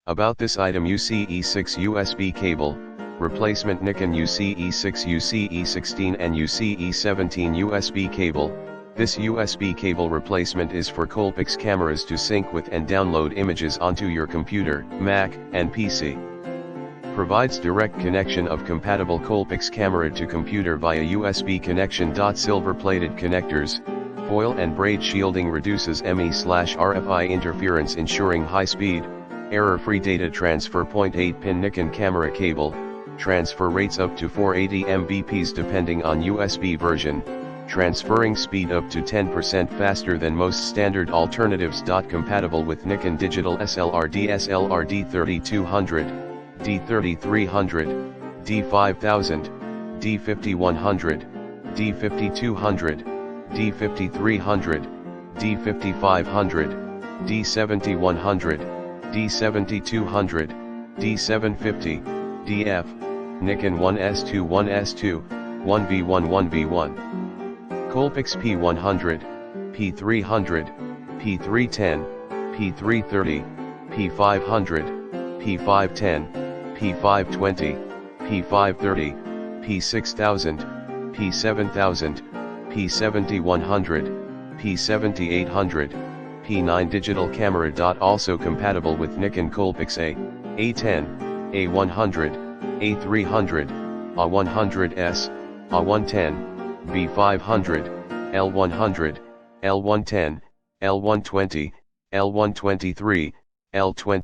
About this item: UC-E6 USB cable, replacement Nikon UC-E6, UC-E16 and UC-E17 USB cable. This USB cable replacement is for Coolpix cameras to sync with and download images onto your computer, Mac, and PC. Provides direct connection of compatible Coolpix camera to computer via USB connection. Silver-plated connectors, foil and braid shielding, reduces ME/RFI interference, ensuring high-speed, error-free data transfer. 0.8-pin Nikon camera cable, transfer rates up to 480 Mbps depending on USB version, transferring speed up to 10% faster than most standard alternatives. Compatible with Nikon digital SLR, DSLR D3200, D3300, D5000, D5100, D5200, D5300, D5500, D7100, D7200, D750, DF, Nikon 1S2, 1S2, 1V1, 1V1. Coolpix P100, P300, P310, P330, P500, P510, P520, P530, P6000, P7000, P7100, P7800, P9 digital camera. Also compatible with Nikon Coolpix A10, A100, A300, A100S, A110, B500, L100, L110, L120, L123, L20.